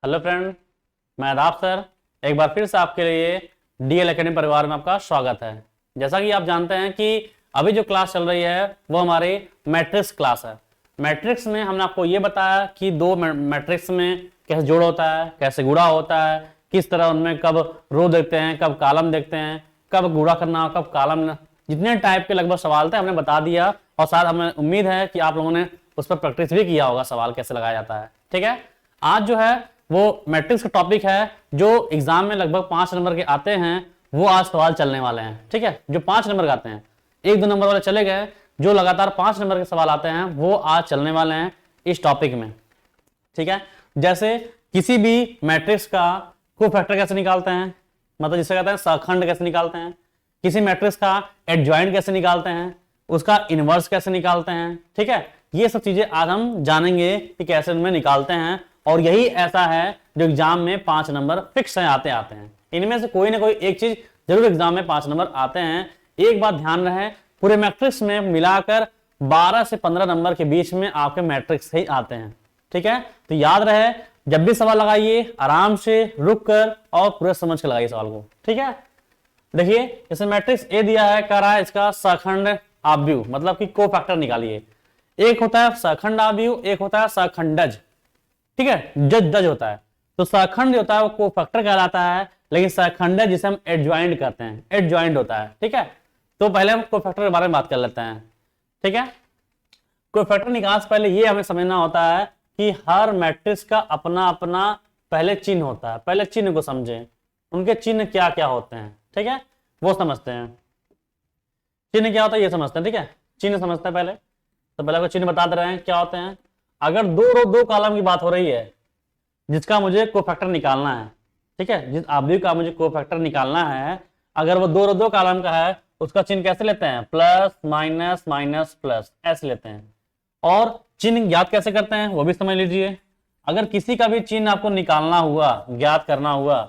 Hello friend, मैं आदाब sir. एक बार फिर से आपके लिए डीएल एकेडमी परिवार में आपका स्वागत है। जैसा कि आप जानते हैं कि अभी जो क्लास चल रही है वो हमारी मैट्रिक्स क्लास है। मैट्रिक्स में हमने आपको ये बताया कि दो मैट्रिक्स में कैसे जोड़ होता है, कैसे गुणा होता है, किस तरह उनमें कब रो देखते हैं, कब कॉलम देखते हैं, कब गुणा करना, कब कॉलम, जितने टाइप के लगभग सवाल थे हमने बता दिया। और साथ हमें उम्मीद है कि आप लोगों ने उस पर प्रैक्टिस भी किया होगा, सवाल कैसे लगाया जाता है। ठीक है, आज जो है वो मैट्रिक्स का टॉपिक है जो एग्जाम में लगभग 5 नंबर के आते हैं। वो आज सवाल चलने वाले हैं। ठीक है, जो 5 नंबर के आते हैं, 1-2 नंबर वाले चले गए, जो लगातार 5 नंबर के सवाल आते हैं वो आज चलने वाले हैं इस टॉपिक में। ठीक है, जैसे किसी भी मैट्रिक्स का कोफैक्टर कैसे निकालते हैं, मतलब जिसे कहते हैं सहखंड कैसे निकालते हैं, किसी मैट्रिक्स का एडजॉइंट कैसे निकालते हैं, उसका इनवर्स कैसे निकालते हैं। ठीक है, ये सब चीजें आज हम जानेंगे कि कैसे उनमें निकालते हैं। और यही ऐसा है जो एग्जाम में 5 नंबर फिक्स है, आते आते हैं। इनमें से कोई ना कोई एक चीज जरूर एग्जाम में 5 नंबर आते हैं। एक बात ध्यान रहे, पूरे मैट्रिक्स में मिलाकर 12 से 15 नंबर के बीच में आपके मैट्रिक्स ही आते हैं। ठीक है, तो याद रहे, जब भी सवाल लगाइए आराम से रुक कर और पूरा समझ कर लगाइए सवाल को। ठीक है, देखिए जैसे मैट्रिक्स ए दिया है, कह रहा है इसका सहखंड आव्यूह, मतलब कि कोफैक्टर निकालिए। एक होता है सहखंड आव्यूह, एक होता है सहखंडज। ठीक है, जज दज होता है। तो सहखंड होता है वो कोफैक्टर कहलाता है, लेकिन सहखंडज जिसे हम एडजॉइंट करते हैं, एडजॉइंट होता है। ठीक है, तो पहले हम कोफैक्टर के बारे में बात कर लेते हैं। ठीक है, कोफैक्टर निकाल से पहले ये हमें समझना होता है कि हर मैट्रिक्स का अपना अपना पहले चिन्ह होता है। पहले चिन्ह को समझें, उनके चिन्ह क्या क्या होते हैं। ठीक है, वो समझते हैं। चिन्ह क्या होता है ये समझते हैं। ठीक है, चिन्ह समझते हैं पहले। तो पहले आपको चिन्ह बता दे रहे हैं क्या होते हैं। अगर दो रो दो कॉलम की बात हो रही है जिसका मुझे कोफैक्टर निकालना है, ठीक है, जिस आव्यूह का मुझे कोफैक्टर निकालना है, अगर वो दो रो दो कॉलम का है, उसका चिन्ह कैसे लेते हैं, प्लस माइनस माइनस प्लस, ऐसे लेते हैं। और चिन्ह ज्ञात कैसे करते हैं वो भी समझ लीजिए। अगर किसी का भी चिन्ह आपको निकालना हुआ, ज्ञात करना हुआ,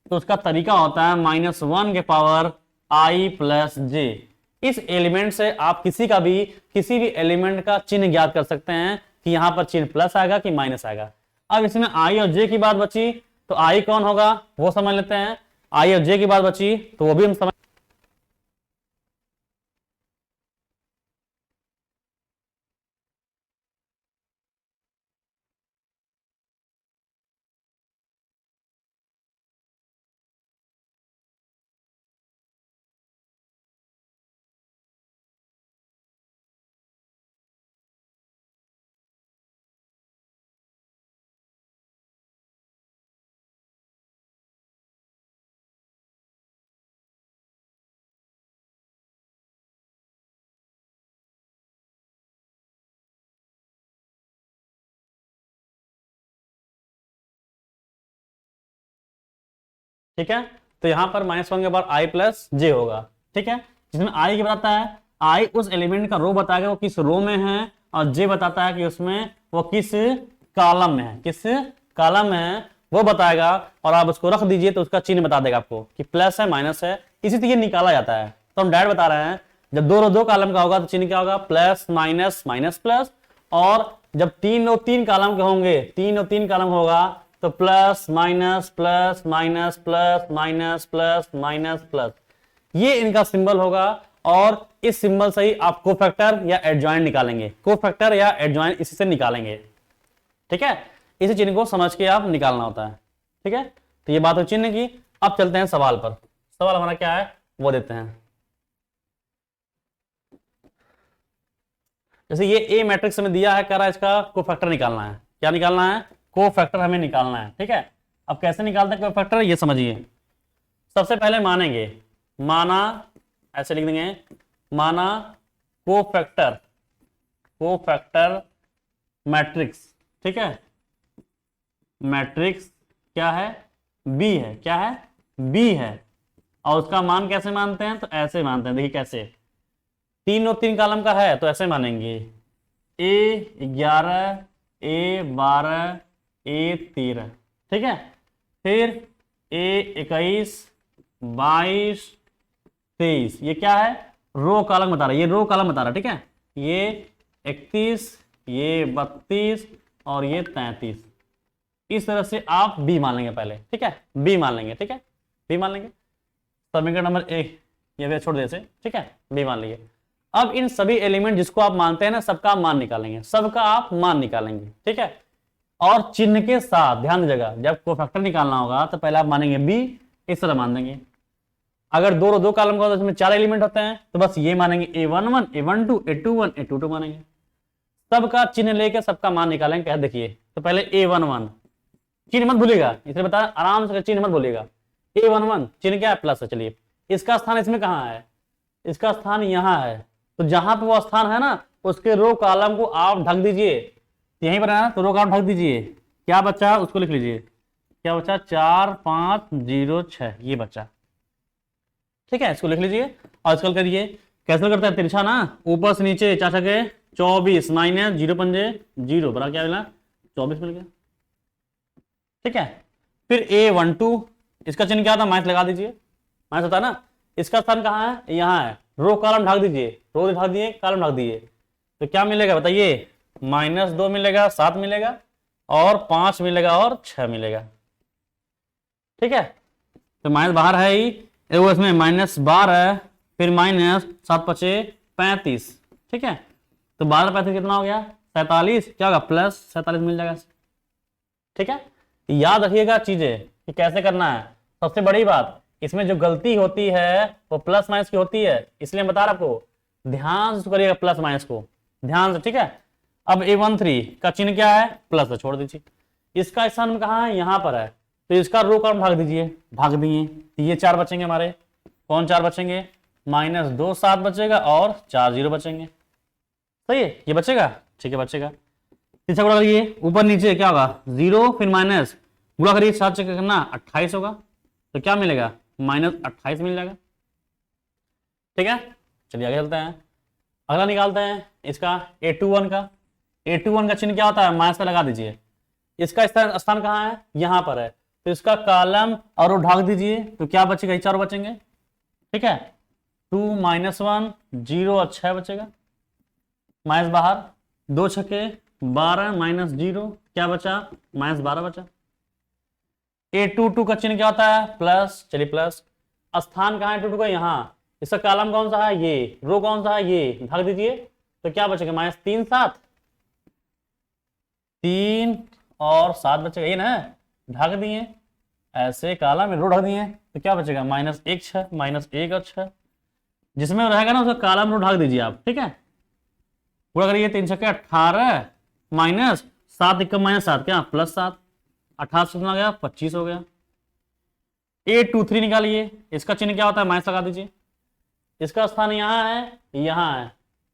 तो उसका तरीका होता है -1 के पावर i प्लस जे। इस एलिमेंट से आप किसी भी एलिमेंट का चिन्ह ज्ञात कर सकते हैं कि यहां पर चिन्ह प्लस आएगा कि माइनस आएगा। अब इसमें आई और जे की बात बची, तो आई कौन होगा वो समझ लेते हैं। आई और जे की बात बची तो वो भी हम समझ। ठीक है, तो यहां पर -1 के बाद आई प्लस जे होगा। ठीक है, जिसमें आई की बताता है, आई उस एलिमेंट का रो बताएगा वो किस रो में है, और जे बताता है कि उसमें वो किस कॉलम में है, किस कॉलम में है वो बताएगा। और आप उसको रख दीजिए तो उसका चिन्ह बता देगा आपको कि प्लस है माइनस है। इसी से ये निकाला जाता है। तो हम डायरेक्ट बता रहे हैं, जब दो रो दो कॉलम का होगा तो चिन्ह क्या होगा, प्लस माइनस माइनस प्लस। और जब 3 रो 3 कॉलम के होंगे, 3 रो 3 कॉलम होगा तो plus minus plus minus plus minus plus minus plus, ये इनका सिंबल होगा। और इस सिंबल से ही आप कोफैक्टर या एडजॉइंट निकालेंगे, कोफैक्टर या एडजॉइंट इसी से निकालेंगे। ठीक है, इसी चिन्ह को समझ के आप निकालना होता है। ठीक है, तो ये बात हो चिन्ह की। अब चलते हैं सवाल पर। सवाल हमारा क्या है वो देते हैं। जैसे ये ए मैट्रिक्स में दिया है, कह रहा है इसका कोफैक्टर निकालना है। क्या निकालना है, कोफैक्टर हमें निकालना है। ठीक है, अब कैसे निकालते हैं कोफैक्टर ये समझिए। सबसे पहले मानेंगे, माना, ऐसे लिख देंगे, माना कोफैक्टर, कोफैक्टर मैट्रिक्स। ठीक है, मैट्रिक्स क्या है, बी है। क्या है, बी है। और उसका मान कैसे मानते हैं, तो ऐसे मानते हैं। देखिए कैसे, 3 और 3 कॉलम का है तो ऐसे मानेंगे, A11 A12 A13। ठीक है, फिर A21 22 23, ये क्या है, रो कॉलम बता रहा है, ये रो कॉलम बता रहा है। ठीक है, ये 31 ये 32 और ये 33। इस तरह से आप बी मान लेंगे पहले, ठीक है, बी मान लेंगे, ठीक है, बी मान लेंगे, समीकरण नंबर एक ये भी छोड़ देते, ठीक है, बी मान लीजिए। अब इन सभी एलिमेंट जिसको आप मानते हैं ना, सबका आप मान निकालेंगे, सबका आप मान निकालेंगे, ठीक है, और चिन्ह के साथ ध्यान दीजिएगा, जब कोफैक्टर निकालना होगा तो पहले आप मानेंगे बी, इस तरह मान देंगे। अगर दो कॉलम का होता है, इसमें 4 एलिमेंट होते हैं, तो बस ये मानेंगे A11, A12, A21, A22 मानेंगे, सबका चिन्ह लेके सबका मान निकालेंगे। क्या देखिए, तो पहले A11 चिन्ह मत भूलिएगा, इसलिए बता आराम से चिन्ह मत भूलिएगा। A11 चिन्ह क्या है, प्लस है। चलिए, इसका स्थान इसमें कहाँ है, इसका स्थान यहाँ है, तो जहां पे वो स्थान है ना, उसके रो कॉलम को आप ढक दीजिए, यहीं पर है ना, तो रो कॉलम ढक दीजिए। क्या बच्चा, उसको लिख लीजिए, क्या बच्चा, 4 5 0 6, ये बच्चा, ठीक है, इसको लिख लीजिए। आजकल करिए, कैसे करते हैं, तिरछा ना, ऊपर से नीचे 4 छके 24 माइनस 0 पंजे 0 बड़ा क्या मिला, 24 मिल गया, ठीक है। फिर A12 इसका चिन्ह क्या था, माइनस लगा दीजिए, माइनस होता है ना, इसका स्थान कहाँ है, यहाँ है, रो कॉलम ढक दीजिए, रो ढक दिए, कॉलम ढक दिए, तो क्या मिलेगा बताइए, -2 मिलेगा, 7 मिलेगा, और 5 मिलेगा, और 6 मिलेगा, ठीक है। तो माइनस बाहर है ही, वो इसमें -12, फिर -7 पचे 35, ठीक है, तो 12 35 कितना हो गया, 47, क्या होगा, +47 मिल जाएगा, ठीक है। याद रखिएगा चीजें कि कैसे करना है। सबसे बड़ी बात, इसमें जो गलती होती है वो प्लस माइनस की होती है, इसलिए बता रहा आपको, ध्यान से करिएगा प्लस माइनस को, ध्यान से, ठीक है। अब A13 का चिन्ह क्या है, प्लस है, छोड़ दीजिए। इसका स्थान कहाँ है, यहाँ पर है, तो इसका रो कॉलम भाग दीजिए, भाग दिए, तो ये 4 बचेंगे हमारे, कौन 4 बचेंगे, -2 7 बचेगा, और 4 0 बचेंगे, सही है, ये बचेगा, ठीक है, बचेगा। तीसरा गुणा करिए, ऊपर नीचे क्या होगा, 0 फिर माइनस, गुणा करिए 7 से करना 28 होगा, तो क्या मिलेगा, -28 मिल जाएगा, ठीक है। चलिए आगे चलते हैं, अगला निकालते हैं इसका A21 का। A21 का चिन्ह क्या होता है, माइनस का लगा दीजिए, इसका स्थान कहाँ है, यहाँ पर है, तो इसका कॉलम और ढाक दीजिए, तो क्या बचेगा, 4 बचेंगे, ठीक है, 2 -1 0 और 6 बचेगा, माइनस बाहर, 2 छके 12 -0, क्या बचा, -12 बचा। A22 का चिन्ह क्या होता है, प्लस, चलिए प्लस, स्थान कहाँ है A22 का, यहाँ, इसका कॉलम कौन सा है, ये, रो कौन सा है, ये, ढक दीजिए, तो क्या बचेगा, -3 7, 3 और 7 बचेगा, ये ना, ढक दिए, ऐसे कॉलम में रो ढक दिए, तो क्या बचेगा, -1 6, -1 और 6, जिसमें रहेगा ना उसका कॉलम रो ढक दीजिए आप, ठीक है। पूरा करिए, 3 छक्के 18 माइनस 7 1 -7, क्या +7, 18 से कितना गया, 25 हो गया। A23 निकालिए, इसका चिन्ह क्या होता है, माइनस लगा दीजिए, इसका स्थान यहाँ है, यहाँ है,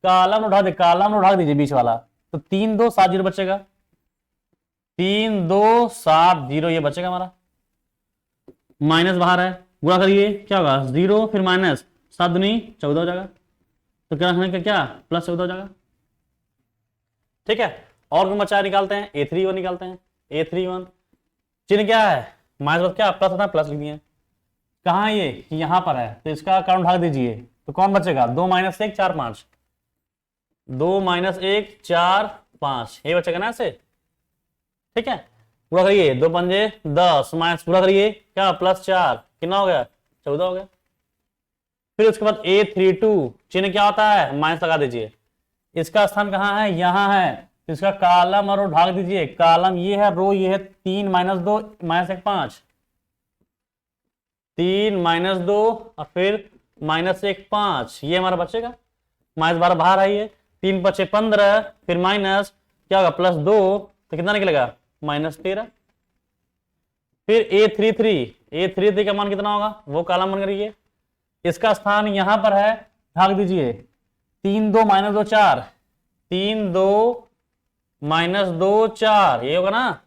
कॉलम उठा दे, कॉलम उठा दीजिए बीच वाला, तो 3 2 7 0 बचेगा, 3 2 7 0 ये बचेगा हमारा, माइनस बाहर है, गुणा करिए, क्या होगा, 0 फिर माइनस 7 दूनी 14 हो जाएगा, तो क्या रखने का, क्या +14 हो जाएगा, ठीक है। और कौन बचा निकालते हैं, A31 निकालते हैं। A31 चिन्ह क्या है, माइनस क्या, प्लस होता है, प्लस लिख दिए, कहाँ है ये, यहाँ पर है, तो इसका कारण भाग दीजिए, तो कौन बचेगा, 2 - 1 4 5, 2 - 1 4 5, ये बचेगा ना ऐसे, ठीक है। पूरा करिए, 2 पंजे 10 माइनस, पूरा करिए, क्या +4, कितना हो गया, 14 हो गया। फिर उसके बाद A32 चिन्ह क्या होता है, माइनस लगा दीजिए, इसका स्थान कहाँ है, यहाँ है, तो इसका कॉलम और रो ढाक दीजिए, कॉलम ये है, रो ये है, 3 -2 -1 5, 3 -2 और फिर -1 5, ये हमारा बचेगा, -12 बाहर आई है, 3 बचे 15, फिर माइनस क्या होगा, +2, तो कितना निकलेगा, -13। फिर A33 का मान कितना होगा, वो कॉलम बन करिए, इसका स्थान यहां पर है, भाग दीजिए, 3 2 -2 4, 3 2 -2 4, ये होगा ना,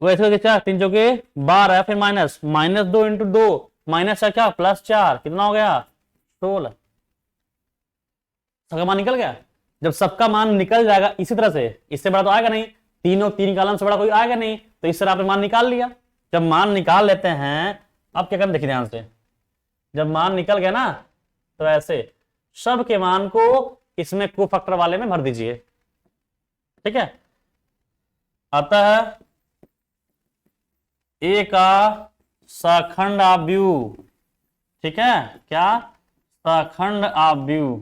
वैसे क्या, 3 चौके 12, फिर -2 × 2 माइनस क्या, +4, कितना हो गया, 16, सबका मान निकल गया। जब सबका मान निकल जाएगा इसी तरह से, इससे बड़ा तो आएगा नहीं, तीन कॉलम से बड़ा कोई आएगा नहीं, तो इस तरह आपने मान निकाल लिया। जब मान निकाल लेते हैं, अब क्या करना, देखिए ध्यान से, जब मान निकल गया ना, तो ऐसे सब के मान को इसमें कोफैक्टर वाले में भर दीजिए, ठीक है। अतः ए का सखंड आव्यूह, ठीक है, क्या सखंड आव्यूह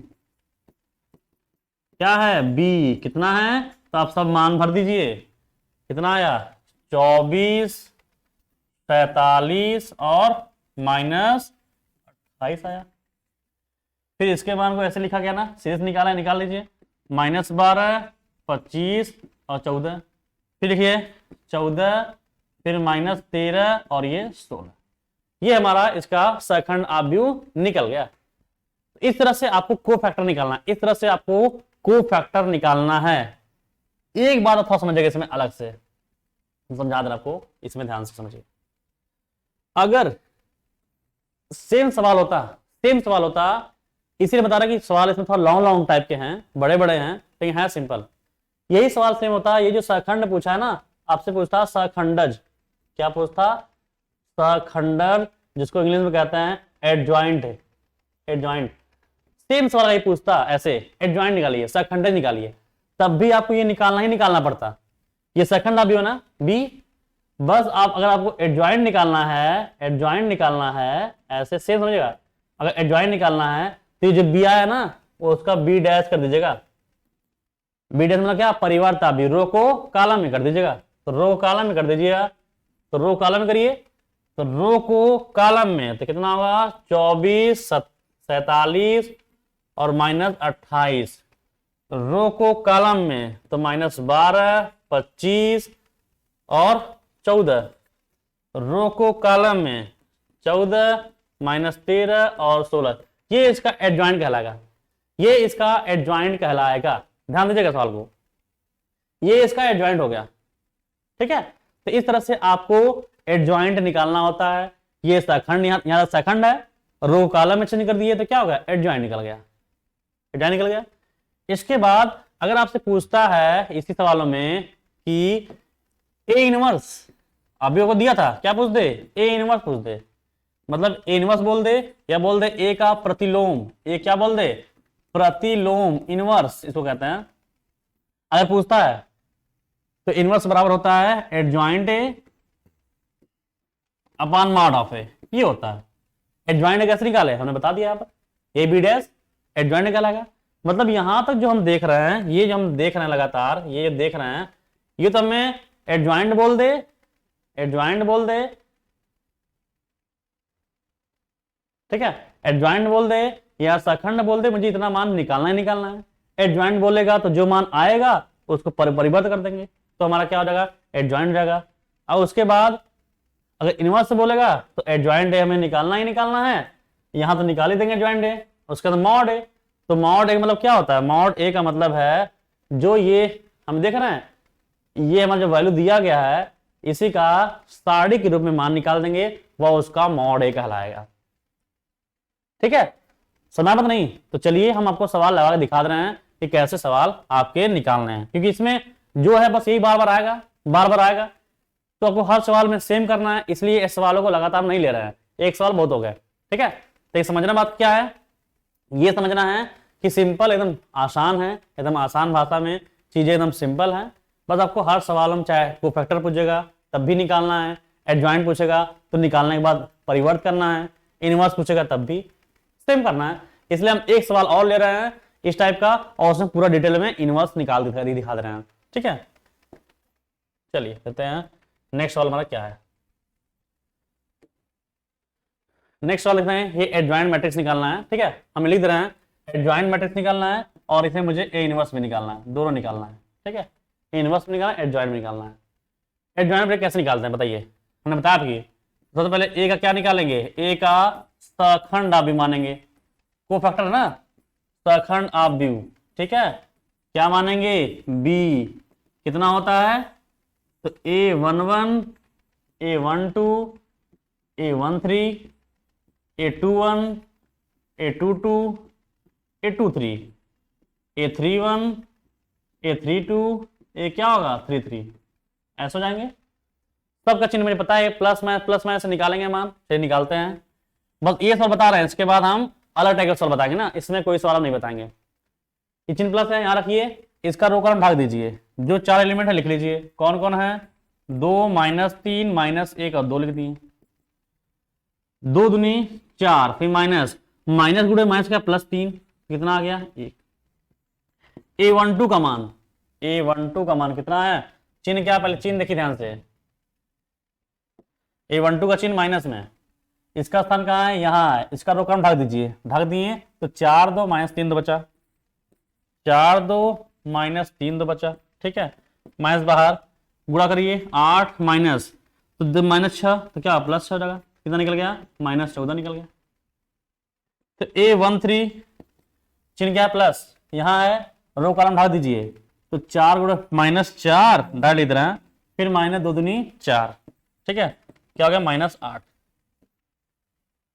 क्या है, बी। कितना है, तो आप सब मान भर दीजिए। कितना आया, 24, 47 और -28 आया। फिर इसके मान को ऐसे लिखा गया ना, शेष निकाला है, निकाल लीजिए। -12, 25 और 14। फिर देखिए 14, फिर -13 और ये 16। ये हमारा इसका सखंड आव्यूह निकल गया। इस तरह से आपको को फैक्टर निकालना है, इस तरह से आपको को फैक्टर निकालना है। एक बात थोड़ा समझिएगा इसमें अलग से, समझा देना आपको, इसमें ध्यान से समझिए। अगर सेम सवाल होता इसीलिए बता रहा कि सवाल इसमें थोड़ा लॉन्ग लॉन्ग टाइप के हैं, बड़े बड़े हैं, लेकिन है सिंपल। यही सवाल सेम होता है, ये जो सखंड पूछा है ना, आपसे पूछता सखंडज। क्या पूछता, सखंडज, जिसको इंग्लिश में कहते हैं एडजॉइंट। एडजॉइंट सेम सवाल ही पूछता ऐसे, एडजॉइंट निकालिए, सखंडज निकालिए, तब भी आपको ये निकालना ही निकालना पड़ता। ये सखंड भी हो ना, बी, बस आप अगर आपको एडजॉइंट निकालना है, ऐसे सेम समझिएगा। अगर एडजॉइंट निकालना है तो ये जो बी आया ना, वो उसका बी डैश कर दीजिएगा। बी डैश मतलब क्या, परिवारता बी, रो को कॉलम में कर दीजिएगा। तो रो कॉलम में कर दीजिएगा, तो रो कॉलम में करिए, तो रो को कॉलम में तो कितना होगा, 24, 47 और -28। रो को कॉलम में तो -12, 25 और 14। रो को कॉलम में 14, -13 और 16। ये इसका एडजॉइंट कहलाएगा, ये इसका एडजॉइंट कहलाएगा। ध्यान दीजिएगा सवाल को, ये इसका एडजॉइंट हो गया, ठीक है। तो इस तरह से आपको एडजॉइंट निकालना होता है। ये सखंड, यहां सखंड है, रो कॉलम में चेंज कर दिए तो क्या होगा, एडजॉइंट निकल गया, एडजॉइंट निकल गया। इसके बाद अगर आपसे पूछता है इसी सवालों में कि ए इनवर्स, अभी को दिया था, क्या पूछ दे, ए इनवर्स पूछ दे, मतलब ए इनवर्स बोल दे, या बोल दे ए का प्रतिलोम, ए क्या बोल दे, प्रतिलोम, इनवर्स इसको कहते हैं। अगर पूछता है तो इनवर्स बराबर होता है adjoint A upon mod of A, ये होता है। एडजॉइंट कैसे निकाले, हमने बता दिया यहाँ पर, ए बी डैश एडजॉइंट निकालेगा। मतलब यहां तक जो हम देख रहे हैं, ये जो हम देख रहे हैं लगातार, ये देख रहे हैं, ये तो हमें एडजॉइंट बोल दे, एडजॉइंट बोल दे, ठीक है, एडजॉइंट बोल दे या सखंड बोल दे, मुझे इतना मान निकालना ही निकालना है। एडजॉइंट बोलेगा तो जो मान आएगा उसको परिवर्त कर देंगे, तो हमारा क्या हो जाएगा, एडजॉइंट हो जाएगा। और उसके बाद अगर इनवर्स बोलेगा तो एडजॉइंट ए हमें निकालना ही निकालना है, यहां तो निकाल ही देंगे एडजॉइंट ए, उसके बाद मॉड ए। तो मॉड ए मतलब क्या होता है, मॉड ए का मतलब है जो ये हम देख रहे हैं, ये हमारा जो वैल्यू दिया गया है, इसी का सारणी के रूप में मान निकाल देंगे, वह उसका मॉड ए कहलाएगा, ठीक है। समाप्त नहीं, तो चलिए हम आपको सवाल लगा के दिखा रहे हैं कि कैसे सवाल आपके निकालने हैं, क्योंकि इसमें जो है बस यही बार बार आएगा, बार बार आएगा, तो आपको हर सवाल में सेम करना है, इसलिए इस सवालों को लगातार नहीं ले रहे हैं, एक सवाल बहुत हो गए, ठीक है। तो समझना बात क्या है, ये समझना है कि सिंपल एकदम आसान है, एकदम आसान भाषा में चीजें एकदम सिंपल है। बस आपको हर सवाल में चाहे को फैक्टर पूछेगा तब भी निकालना है, एडजॉइंट पूछेगा तो निकालने के बाद परिवर्त करना है, इनवर्स पूछेगा तब भी सेम करना है। इसलिए हम एक सवाल और ले रहे हैं इस टाइप का, और उसमें पूरा डिटेल में इनवर्स दिखा दे रहे हैं, ठीक है। चलिए कहते हैं नेक्स्ट सवाल हमारा क्या है। नेक्स्ट सवाल लिखते हैं, ये एडजॉइंट मैट्रिक्स निकालना है, ठीक है। हम लिख दे रहे हैं एडजॉइंट मैट्रिक्स निकालना है, और इसमें मुझे ए इनवर्स भी निकालना है, दोनों निकालना है, ठीक है। ए इनवर्स भी निकालना है, एडजॉइंट भी निकालना है। एडजॉइंट मैट्रिक्स कैसे निकालते हैं बताइए, हमने बताया आपकी। सबसे पहले ए का क्या निकालेंगे, ए का सखंड आव्यूह मानेंगे, को फैक्टर है ना, सखंड आव्यूह, ठीक है। क्या मानेंगे, बी कितना होता है, तो A11, A12, A13, A21, A22, A23, A31, A32, ए क्या होगा 33, ऐसे हो जाएंगे। सबका चिन्ह मुझे पता है, प्लस माइनस से निकालेंगे मान, से निकालते हैं। बस ये सवाल बता रहे हैं, इसके बाद हम अलग टाइप का सवाल बताएंगे ना, इसमें कोई सवाल नहीं बताएंगे। ये चिन्ह प्लस है, यहाँ रखिए, इसका रो कॉलम भाग दीजिए, जो 4 एलिमेंट है लिख लीजिए, कौन कौन है, 2 माइनस 3 माइनस 1 और 2 लिख दिए। 2 दूनी 4, फिर माइनस माइनस गुणे माइनस क्या प्लस 3, कितना आ गया 1। A12 का मान, A12 का मान कितना है, चिन्ह क्या, पहले चिन्ह देखिए ध्यान से। A12 का चिन्ह माइनस में, इसका स्थान कहाँ है, यहाँ है, इसका रो क्रम ढक दीजिए, ढक दिए तो 4 2 माइनस 3 2 बचा, 4 2 माइनस 3 2 बचा, ठीक है। माइनस बाहर गुणा करिए, 8 माइनस तो माइनस 6 तो क्या प्लस 6 जाएगा, कितना निकल गया माइनस 14 निकल गया। तो A13 चिन्ह क्या है प्लस, यहाँ है, रो कॉलम ढक दीजिए तो 4 गुणा माइनस 4 डाल इधर है, फिर माइनस 2 दूनी 4, ठीक है, क्या हो गया माइनस 8,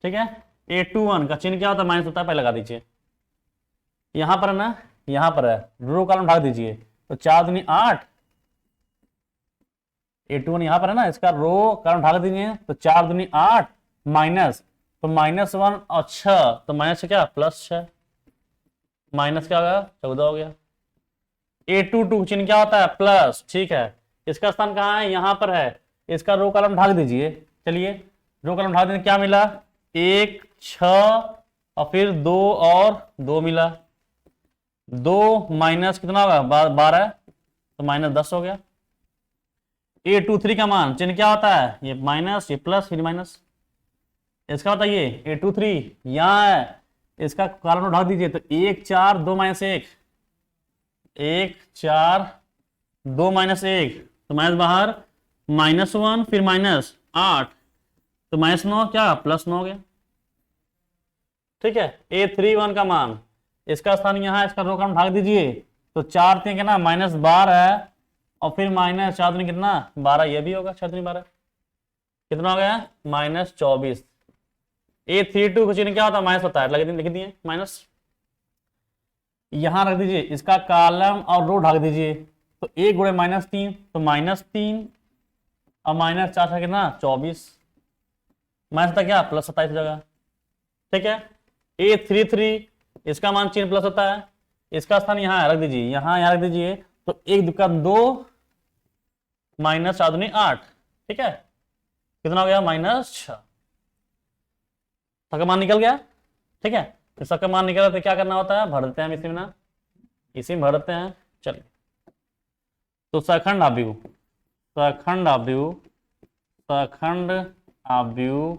ठीक है। A21 का चिन्ह क्या होता है, माइनस होता है, पहले लगा दीजिए, यहां पर है ना, यहां पर है, रो कॉलम ढक दीजिए तो 4 दूनी 8, A21 यहां पर है ना, इसका रो कॉलम ढक दीजिए तो 4 दूनी 8 माइनस, तो माइनस 1 और 6 तो माइनस से क्या प्लस 6, माइनस क्या होगा 14 हो गया। A22 चिन्ह क्या होता है प्लस, ठीक है, इसका स्थान कहाँ है, यहां पर है, इसका रो कॉलम ढक दीजिए, चलिए रो कॉलम ढक देने क्या मिला 1 6 और फिर 2 और 2 मिला, 2 माइनस कितना होगा 12 तो माइनस 10 हो गया। A23 का मान चिन्ह क्या होता है, ये माइनस ये प्लस फिर माइनस, इसका बताइए A23 यहाँ है, इसका कॉलम ढक दीजिए तो 1 4 2 माइनस 1, 1 4 2 माइनस 1 तो माइनस बाहर माइनस 1 फिर माइनस 8 तो माइनस 9 क्या प्लस 9 हो गया, ठीक है। A31 का मान, इसका स्थान यहाँ है, इसका रो कॉलम ढक दीजिए तो 4 3 कितना माइनस 12 है और फिर माइनस 4 दूनी कितना 12, ये भी होगा 4 दूनी 12, कितना हो गया माइनस 24। A32 का चिन्ह क्या होता है माइनस होता है, लिख दिए माइनस, यहां रख दीजिए, इसका कॉलम और रो ढक दीजिए तो 1 गुणे माइनस 3 तो माइनस 3 और माइनस 4 कितना 24, माइनस था क्या प्लस 27 हो जाएगा, ठीक है। A33 इसका मान चिन्ह प्लस होता है, इसका स्थान यहाँ रख दीजिए, यहाँ रख दीजिए तो 1 दुका 2 माइनस 4 दूनी 8, ठीक है, कितना हो गया माइनस 6, सबका मान निकल गया, ठीक है। तो सबका मान निकला तो क्या करना होता है, भर देते हैं इसी में ना, इसी में भर देते हैं, चलिए। तो सखंड आव्यूह, सखंड आव्यूह, सखंड आव्यूह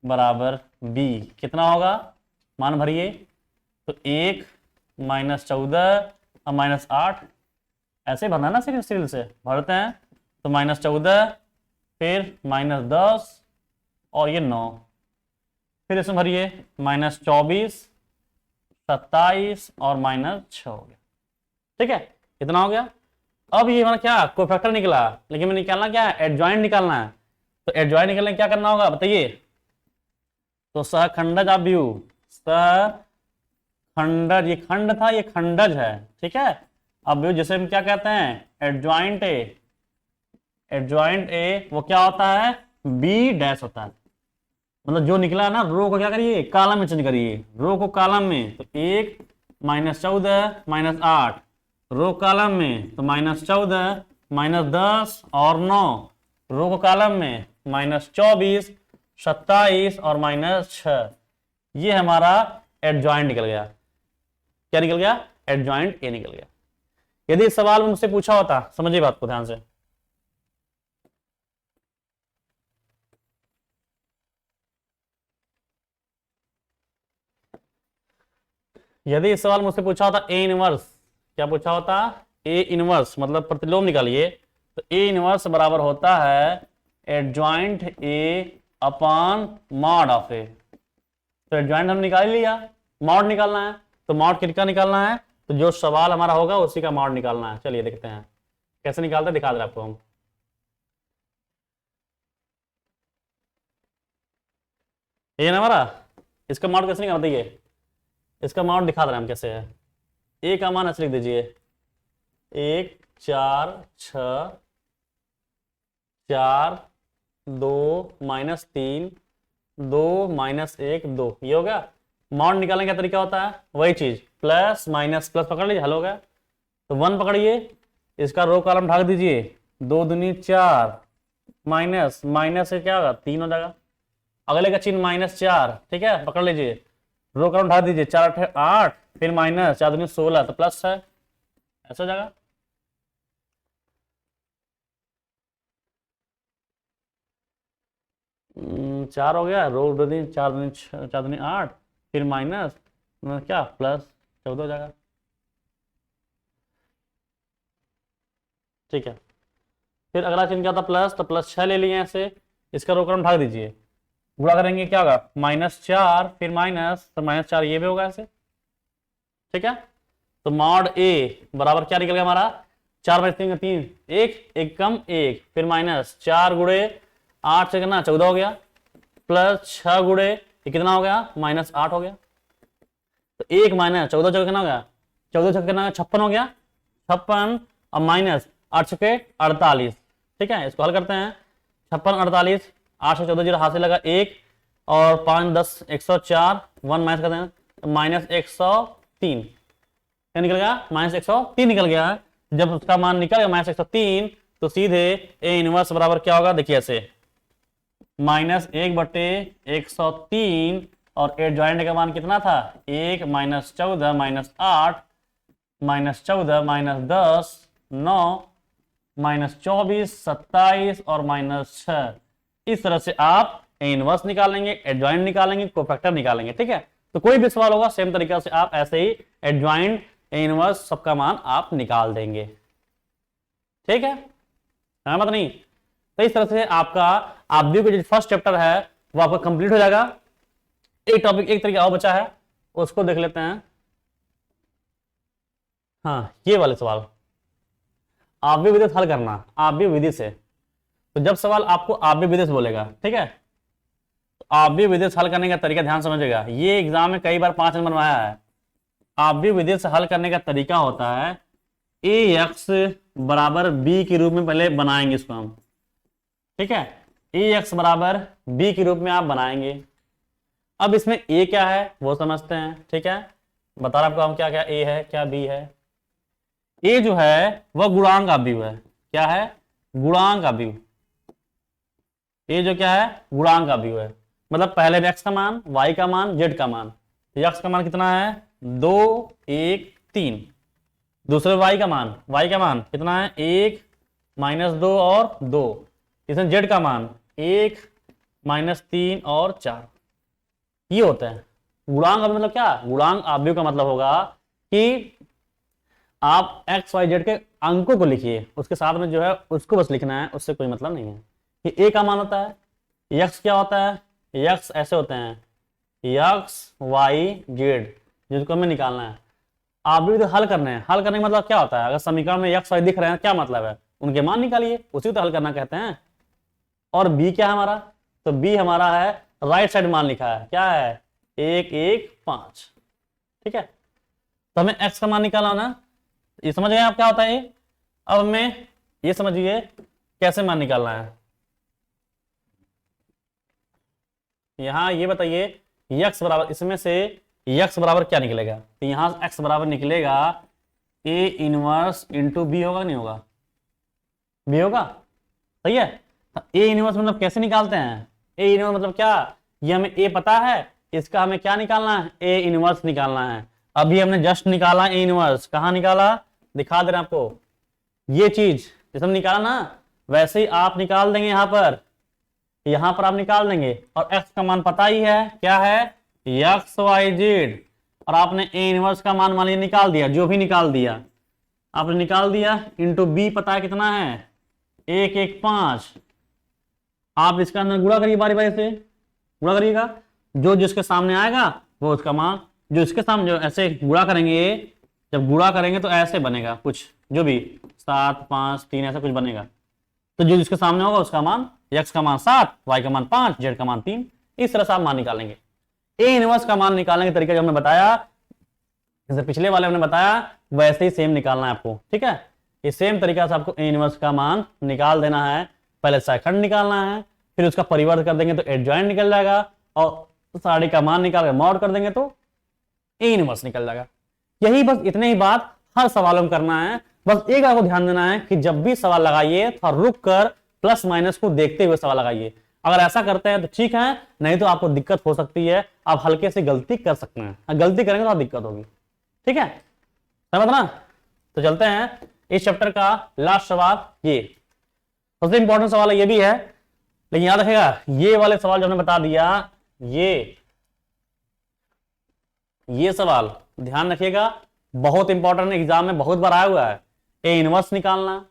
बराबर b, कितना होगा मान भरिए तो 1 माइनस 14 और माइनस 8, ऐसे भरना ना सीरियल से भरते हैं तो माइनस 14 फिर माइनस 10 और ये 9, फिर इसमें भरिए माइनस 24 27 और माइनस 6 हो गया, ठीक है, कितना हो गया। अब ये हमारा क्या कोफैक्टर निकला, लेकिन मैं निकालना क्या है एडजॉइंट निकालना है, तो एडजॉइंट निकालने क्या करना होगा बताइए, तो सहखंडज आव्यूह, सहखंडज, ये खंड था ये खंडज है, ठीक है। अब जैसे हम क्या कहते हैं एडजॉइंट ए, एडजॉइंट ए वो क्या होता है बी डैश होता है, मतलब जो निकला है ना रो को क्या करिए कॉलम में चेंज करिए, रो को कॉलम में तो 1 माइनस 14 माइनस 8, रो कॉलम में तो माइनस 14 माइनस 10 और 9, रो को कॉलम में माइनस 24 27 और माइनस 6, ये हमारा एडजॉइंट निकल गया, क्या निकल गया एडजॉइंट ए निकल गया। यदि सवाल में मुझसे पूछा होता, समझिए बात को ध्यान से, यदि इस सवाल मुझसे पूछा होता ए इनवर्स, क्या पूछा होता ए इनवर्स मतलब प्रतिलोम निकालिए, तो ए इनवर्स बराबर होता है adjoint A upon mod of A, तो एडजॉइंट हम निकाल लिया, मॉड निकालना है तो मॉड किसका निकालना है, तो जो सवाल हमारा होगा उसी का मॉड निकालना है। चलिए देखते हैं कैसे निकालते हैं, दिखा दे आपको हम। ये ना हमारा, इसका मॉड कैसे निकालते हैं, इसका मॉड दिखा दे रहे हैं हम कैसे है। ए का मान ऐसे लिख दीजिए 1 4 6 4 2 माइनस 3 2 माइनस 1 2, ये हो गया। मॉड निकालने का तरीका होता है वही चीज, प्लस माइनस प्लस पकड़ लीजिए, हल हो गया। तो 1 पकड़िए, इसका रो कॉलम ढक दीजिए 2 दूनी 4 माइनस माइनस से क्या होगा 3 हो जाएगा। अगले का चिन्ह -4, ठीक है, पकड़ लीजिए, रो का उठा दीजिए, 4 8 8, फिर माइनस 4 दूनी 16 तो प्लस है, ऐसा हो जाएगा। चार हो गया, रो दो दिन 4 दूनी 4 दूनी 8, फिर माइनस क्या प्लस 14 हो जाएगा, ठीक है। फिर अगला चिन्ह क्या था प्लस, तो प्लस 6 ले लिए ऐसे, इसका रो क्रम भाग दीजिए, गुणा करेंगे क्या होगा -4, फिर माइनस, तो -4 ये भी होगा ऐसे, ठीक है। तो मॉड ए बराबर क्या निकल गया हमारा, 4 बचे 3 3 1 1 कम 1, फिर माइनस 4 गुणे 8 से कितना 14 हो गया, प्लस 6 गुणे ये कितना हो गया -8 हो गया। तो 1 माइनस 14 चौके कितना हो गया, 14 चौके कितना 56 हो गया, 56 और माइनस 8 चौके 48, ठीक है। इसको हल करते हैं, 56 48, 8 से 14 जीरो हाथ से लगा 1 और 5 10 104, 1 माइनस करते हैं तो -103, क्या निकल गया -103 निकल गया। जब उसका मान निकल गया -103 तो सीधे ए इनवर्स बराबर क्या होगा, देखिए ऐसे -1/103 और एडजॉइंट का मान कितना था 1 -14 -8 -14 -10 9 -24 27 और -6, इस तरह से आप इनवर्स निकालेंगे, एडजॉइंट निकालेंगे, कोफैक्टर निकालेंगे, ठीक है। तो कोई भी सवाल होगा सेम तरीके से आप ऐसे ही एडजॉइंट इनवर्स सबका मान आप निकाल देंगे, ठीक है, सहमत नहीं। तो इस तरह से आपका आपदी का जो फर्स्ट चैप्टर है वो आपका कंप्लीट हो जाएगा। एक टॉपिक एक तरीका और बचा है, उसको देख लेते हैं। हाँ, ये वाले सवाल आप भी विधि से हल करना, आप भी विधि से। तो जब सवाल आपको आप भी विधि से बोलेगा, ठीक है, तो आप भी विधि से हल करने का तरीका ध्यान समझिएगा। ये एग्जाम में कई बार 5 नंबर बनवाया है। आप भी विधि से हल करने का तरीका होता है ax बराबर b के रूप में पहले बनाएंगे इसको हम, ठीक है, ax बराबर b के रूप में आप बनाएंगे। अब इसमें a क्या है वो समझते हैं, ठीक है, बता रहा आपको हम क्या क्या a है क्या b है। a जो है वह गुणांक अवयव है, क्या है गुणांक अवयव, a जो क्या है गुणांक अवयव है, मतलब पहले x का मान, y का मान, z का मान। x का मान कितना है 2 1 3, दूसरे y का मान कितना है 1 -2 और 2, इसमें z का मान 1 -3 और 4, ये होता है गुणांक अवयव। मतलब क्या गुणांक अवयव का मतलब होगा कि आप x y z के अंकों को लिखिए, उसके साथ में जो है उसको बस लिखना है, उससे कोई मतलब नहीं है। ये a का मान होता है, x क्या होता है, x ऐसे होते हैं x y z, जिसको हमें निकालना है। आप भी तो हल करने हैं, हल करने का मतलब क्या होता है, अगर समीकरण में x y दिख रहे हैं क्या मतलब है, उनके मान निकालिए, उसी को तो हल करना कहते हैं। और b क्या है हमारा, तो b हमारा है राइट साइड मान लिखा है, क्या है 1 1 5, ठीक है। तो हमें x का मान निकालना ना, ये समझ गए आप क्या होता है ये। अब हमें ये समझिए कैसे मान निकालना है। यहां ये बताइए x बराबर, इसमें से x बराबर क्या निकलेगा, तो यहां x बराबर निकलेगा a इनवर्स इंटू b, होगा नहीं होगा, b होगा, सही है। तो a इनवर्स मतलब कैसे निकालते हैं, a इनवर्स मतलब क्या, ये हमें a पता है, इसका हमें क्या निकालना है a इनवर्स निकालना है। अभी हमने जस्ट निकाला a इनवर्स, कहां निकाला दिखा दे रहे हैं आपको, ये चीज जैसे हम निकाला ना वैसे ही आप निकाल देंगे, यहां पर आप निकाल देंगे। और x का मान पता ही है, क्या है x y z, और आपने a इनवर्स का मान मान लीजिए निकाल दिया, जो भी निकाल दिया आपने निकाल दिया, इंटू b पता है कितना है 1 1 5। आप इसका अंदर गुणा करिए, बारी बारी से गुणा करिएगा, जो जिसके सामने आएगा वो उसका मान, जो इसके सामने जो ऐसे गुणा करेंगे, जब गुणा करेंगे तो ऐसे बनेगा कुछ, जो भी 7 5 3 ऐसा कुछ बनेगा। तो जो जिसके सामने होगा उसका मान, x का मान 7, y का मान 5, z का मान 3, इस तरह से आप मान निकालेंगे। a इनवर्स का मान निकालने का तरीका जो हमने बताया, जैसे पिछले वाले हमने बताया वैसे ही सेम निकालना है आपको, ठीक है। ये सेम तरीका से आपको a इनवर्स का मान निकाल देना है। पहले सेकंड निकालना है, फिर उसका परिवर्तन कर देंगे तो एडजॉइंट निकल जाएगा, और साड़ी का मान निकाल कर मॉड कर देंगे तो a इनवर्स निकल जाएगा। यही बस इतने ही बात हर सवालों में करना है, बस एक आपको ध्यान देना है कि जब भी सवाल लगाइए तो रुक कर प्लस माइनस को देखते हुए सवाल लगाइए। अगर ऐसा करते हैं तो ठीक है, नहीं तो आपको दिक्कत हो सकती है, आप हल्के से गलती कर सकते हैं, गलती करेंगे तो दिक्कत होगी। ठीक है, समझ ना। तो चलते हैं इस चैप्टर का लास्ट सवाल। ये सबसे इंपॉर्टेंट सवाल है, ये भी है, लेकिन याद रखिएगा ये वाले सवाल जो हमने बता दिया, ये सवाल ध्यान रखिएगा, बहुत इंपॉर्टेंट, एग्जाम में बहुत बार आया हुआ है। ए इनवर्स निकालना,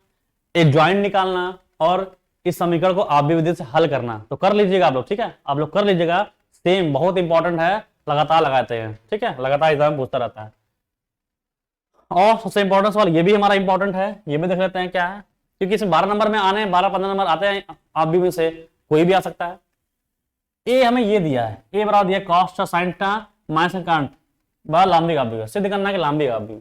ए ज्वाइंट निकालना और इस समीकरण को आप भी विधि से हल करना, तो कर लीजिएगा आप लोग। ठीक है, आप लोग कर लीजिएगा, सेम बहुत इंपॉर्टेंट है, लगातार लगाते हैं। ठीक है, लगातार एग्जाम पूछता रहता है। और सबसे इंपॉर्टेंट सवाल ये भी हमारा इंपॉर्टेंट है, ये भी देख लेते हैं क्या है, क्योंकि इसमें 12 नंबर में आने, 12-15 नंबर आते हैं, आप भी में से कोई भी आ सकता है। ए हमें ये दिया है, ए बराबर दिया कॉस्ट साइन टा माइनस कांट लांबिक आव्यूह, सिद्ध करना है कि लांबिक आव्यूह।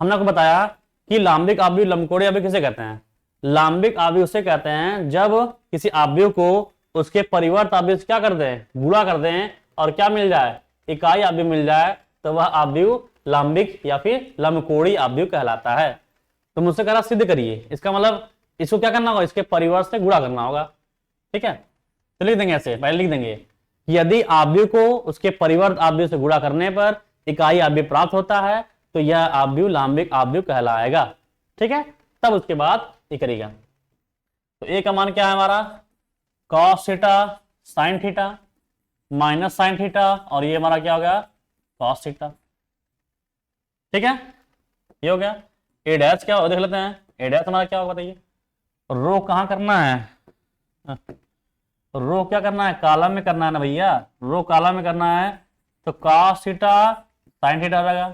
हमने आपको बताया कि लांबिक आव्यूह लंबकोणीय आव्यूह किसे कहते हैं? लांबिक आव्यूह उसे कहते हैं जब किसी आव्यूह को उसके परिवर्त आव्यूह से क्या कर दें, गुणा कर दें, और क्या मिल जाए, इकाई आव्यूह मिल जाए, तो वह आव्यूह लांबिक या फिर लंबकोणीय आव्यूह कहलाता है। तो मुझसे कह रहा सिद्ध करिए, इसका मतलब इसको क्या करना होगा, इसके परिवर्त से गुणा करना होगा। ठीक है, तो लिख देंगे ऐसे, पहले लिख देंगे यदि आव्यूह को उसके परिवर्त आव्यूह से गुणा करने पर इकाई आव्यूह प्राप्त होता है तो यह आव्यूह लांबिक आव्यूह कहलाएगा। ठीक है, तब उसके बाद ये करेगा। तो ए का मान क्या है हमारा, cos theta sin theta minus sin theta, और ये हमारा क्या हो गया, cos थीटा। ठीक है, ये हो गया। ए डैश क्या हो देख लेते हैं, ए डैश हमारा क्या होगा बताइए, रो कहां करना है, रो क्या करना है, कॉलम में करना है ना भैया, रो कॉलम में करना है, तो cos थीटा sin थीटा हो जाएगा,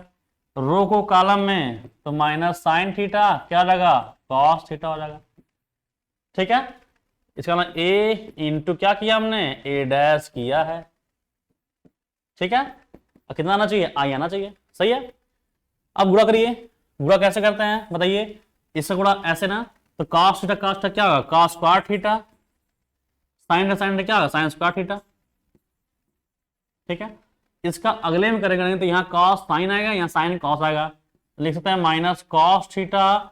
रो को कॉलम में तो माइनस sin थीटा क्या लगा, cos थीटा हो जाएगा। ठीक है, इसका मतलब ए इंटू क्या किया हमने, ए डैश किया है। ठीक है, कितना आना चाहिए, आई आना चाहिए। सही है, अब गुणा करिए, गुणा कैसे करते हैं बताइए, इससे गुणा ऐसे ना, तो cos थीटा क्या होगा, cos square theta, sin theta क्या होगा, sin स्क्वायर थीटा। ठीक है, इसका अगले में करेंगे तो यहाँ cos sin आएगा, यहाँ sin cos आएगा, लिख सकते हैं minus cos theta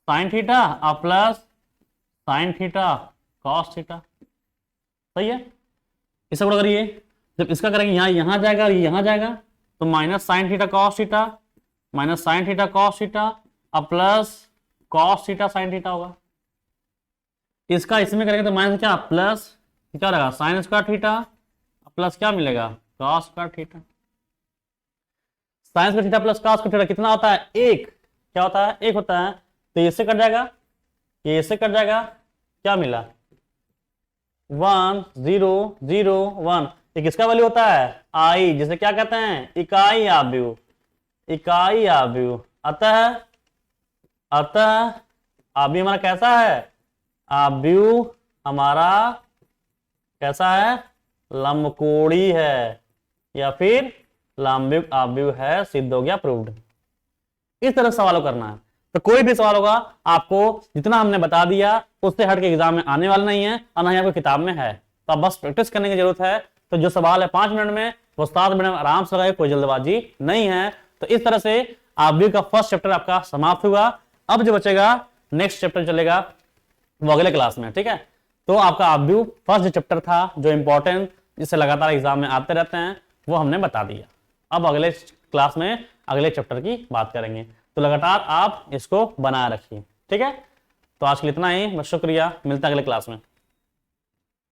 sin theta और plus sin theta cos theta. सही है, इससे गुणा करिए, जब इसका करेंगे यहाँ जाएगा और यहाँ जाएगा, तो minus sin theta cos theta minus sin theta cos theta और plus cos theta sin theta होगा। इसका इसमें करेंगे तो माइनस क्या, प्लस क्या रहेगा, sin स्क्वायर थीटा प्लस क्या मिलेगा, cos square theta. sin square theta plus cos square theta कितना होता है, एक, क्या होता है, एक होता है, तो इससे कट जाएगा, ये इससे कट जाएगा, क्या मिला, 1 0 0 1। ये किसका वैल्यू होता है, आई, जिसे क्या कहते हैं, इकाई आव्यूह, इकाई आव्यूह। अतः आव्यूह हमारा कैसा है, आव्यूह हमारा कैसा है, लंबकोणीय है या फिर लांबिक आव्यूह है, सिद्ध हो गया, प्रूव्ड। इस तरह सवालों करना है, तो कोई भी सवाल होगा आपको जितना हमने बता दिया उससे हट के एग्जाम में आने वाला नहीं है, और ना ही आपको किताब में है, तो आप बस प्रैक्टिस करने की जरूरत है। तो जो सवाल है 5 मिनट में वो 7 मिनट में आराम से लगाए, कोई जल्दबाजी नहीं है। तो इस तरह से आव्यूह का फर्स्ट चैप्टर आपका समाप्त हुआ। अब जो बचेगा नेक्स्ट चैप्टर चलेगा वो अगले क्लास में। ठीक है, तो आपका आव्यूह फर्स्ट जो चैप्टर था, जो इंपॉर्टेंट, जिससे लगातार एग्जाम में आते रहते हैं, वो हमने बता दिया। अब अगले क्लास में अगले चैप्टर की बात करेंगे, तो लगातार आप इसको बनाए रखिए। ठीक है, तो आज के लिए इतना ही, बस शुक्रिया, मिलता है अगले क्लास में।